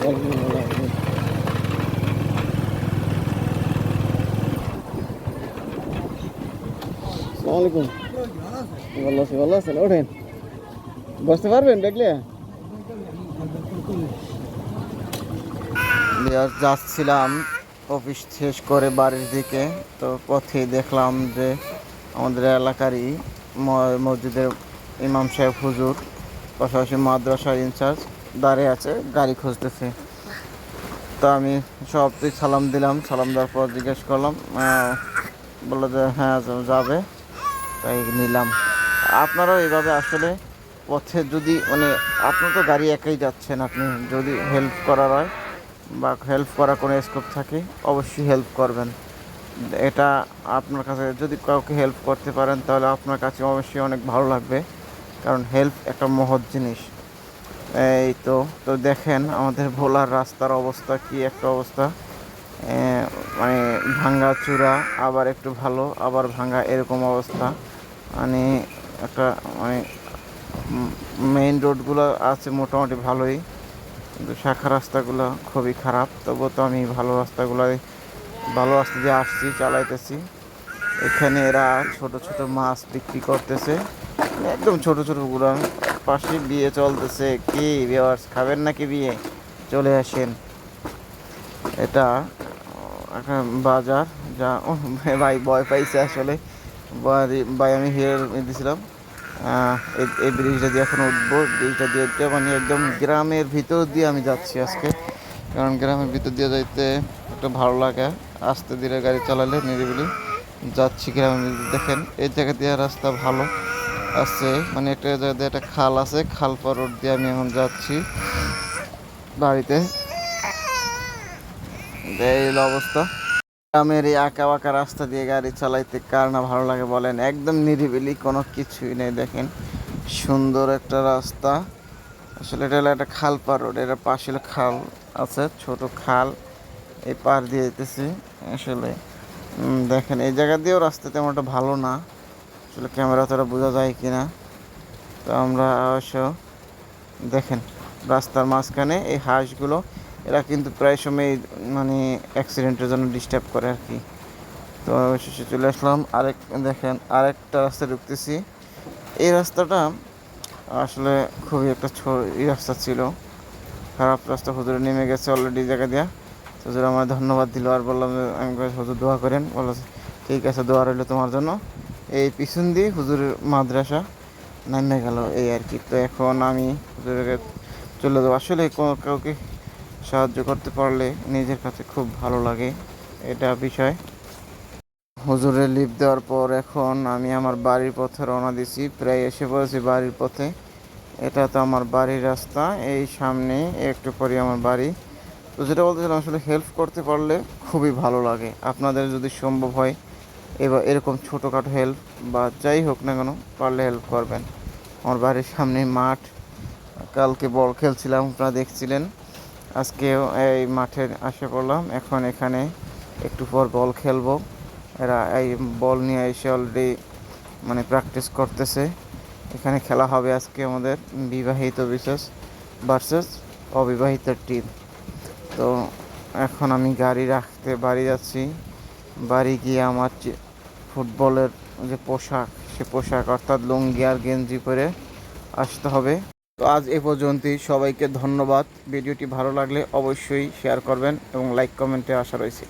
আসসালামাইকুম। ভালো আছি, ভালো আছেন? ওঠেন, বসতে পারবেন দেখলে। যাচ্ছিলাম অফিস শেষ করে বাড়ির দিকে, তো পথে দেখলাম যে আমাদের এলাকারই মসজিদের ইমাম সাহেব হুজুর, পাশাপাশি মাদ্রাসার ইনচার্জ দাঁড়িয়ে আছে, গাড়ি খুঁজতেছে। তো আমি সবই সালাম দিলাম। সালাম দেওয়ার পর জিজ্ঞেস করলাম, বললো যে হ্যাঁ যাবে, তাই নিলাম। আপনারাও এইভাবে আসলে পথে যদি আপনার তো গাড়ি একাই যাচ্ছেন, আপনি যদি হেল্প করার হয় বা হেল্প করার কোনো স্কোপ থাকে অবশ্যই হেল্প করবেন। এটা আপনার কাছে যদি কাউকে হেল্প করতে পারেন তাহলে আপনার কাছে অবশ্যই অনেক ভালো লাগবে, কারণ হেল্প একটা মহৎ জিনিস। এই তো তো দেখেন আমাদের ভোলার রাস্তার অবস্থা কি একটা অবস্থা, মানে ভাঙ্গা চূড়া, আবার একটু ভালো আবার ভাঙ্গা, এরকম অবস্থা। মানে একটা মেইন রোডগুলো আছে মোটামুটি ভালোই, কিন্তু শাখা রাস্তাগুলো খুবই খারাপ। তবুও তো আমি ভালো রাস্তা দিয়ে আসছি, চালাইতেছি। এখানে এরা ছোট ছোট মাছ বিক্রি করতেছে, একদম ছোট ছোট গুঁড়া। পাশে বিয়ে চলতেছে, কি ভিউয়ার্স খাবেন নাকি বিয়ে? চলে আসেন। এটা একটা বাজার, যা ভাই ভয় পাইছে আসলে। ভাই আমি হিয়ার দিয়েছিলাম এই ব্রিজটা দিয়ে এখন উঠবো। ব্রিজটা দিয়ে উঠতে একদম গ্রামের ভিতর দিয়ে আমি যাচ্ছি আজকে, কারণ গ্রামের ভিতর দিয়ে যাইতে একটা ভালো লাগে। আস্তে ধীরে গাড়ি চালালে নিরিবিলি যাচ্ছি গ্রামের ভিতর। দেখেন এই জায়গা দিয়ে রাস্তা ভালো আছে, একটা জায়গা দিয়ে একটা খাল আছে, খাল পার রোড দিয়ে আমি এখন যাচ্ছি বাড়িতে। এই অবস্থা গ্রামের এই আঁকা বাঁকা রাস্তা দিয়ে গাড়ি চালাইতে কার না ভালো লাগে বলেন? একদম নিরিবিলি, কোনো কিছুই নেই। দেখেন সুন্দর একটা রাস্তা। আসলে এটা হলো একটা খাল পার রোড, এর পাশে খাল আছে, ছোট খাল, এই পার দিয়ে যেতেছি আসলে। দেখেন এই জায়গা দিয়েও রাস্তা তেমন একটা ভালো না, আসলে ক্যামেরা তোরা বোঝা যায় কিনা। তো আমরা অবশ্য দেখেন রাস্তার মাঝখানে এই হাঁসগুলো, এরা কিন্তু প্রায় সময় অ্যাক্সিডেন্টের জন্য ডিস্টার্ব করে আর কি। তো শেষে চলে আসলাম দেখেন আরেকটা রাস্তা ঢুকতেছি। এই রাস্তাটা আসলে খুবই একটা এই রাস্তা ছিল, খারাপ রাস্তা। হুজুরে নেমে গেছে অলরেডি জায়গা দিয়া। হুজুর আমার ধন্যবাদ দিল, আর বললাম আমি হুজুর দোয়া করেন। বললো ঠিক আছে, দোয়া রইল তোমার জন্য। এই পিছন দিয়ে হুজুরের মাদ্রাসা নামে গেল, এই আর কি। তো এখন আমি হুজুরের চলে যাবো। আসলে কাউকে সাহায্য করতে পারলে নিজের কাছে খুব ভালো লাগে, এটা বিষয়। হুজুরের লিফট দেওয়ার পর এখন আমি আমার বাড়ির পথে রওনা দিছি, প্রায় এসে পড়েছি বাড়ির পথে। এটা তো আমার বাড়ির রাস্তা, এই সামনে একটু পরে আমার বাড়ি। তো যেটা বলতেছিলাম, আসলে হেল্প করতে পারলে খুবই ভালো লাগে। আপনাদের যদি সম্ভব হয় এবার এরকম ছোটোখাটো হেল্প বা যাই হোক না কেন, পারলে হেল্প করবেন। আমার বাড়ির সামনে মাঠ, কালকে বল খেলছিলাম, আপনারা দেখছিলেন। আজকেও এই মাঠে আসে পড়লাম, এখন এখানে একটু পর বল খেলবো। এরা এই বল নিয়ে এসে অলরেডি প্র্যাকটিস করতেছে। এখানে খেলা হবে আজকে আমাদের বিবাহিত ভার্সেস অবিবাহিত টিম। তো এখন আমি গাড়ি রাখতে বাড়ি যাচ্ছি। বাড়ি গিয়ে আমার ফুটবলের যে পোশাক, সে পোশাক অর্থাৎ লুঙ্গি আর গেঞ্জি পরে আসতে হবে। তো আজ এ পর্যন্তই, সবাইকে ধন্যবাদ। ভিডিওটি ভালো লাগলে অবশ্যই শেয়ার করবেন এবং লাইক কমেন্টে আশা রয়েছে।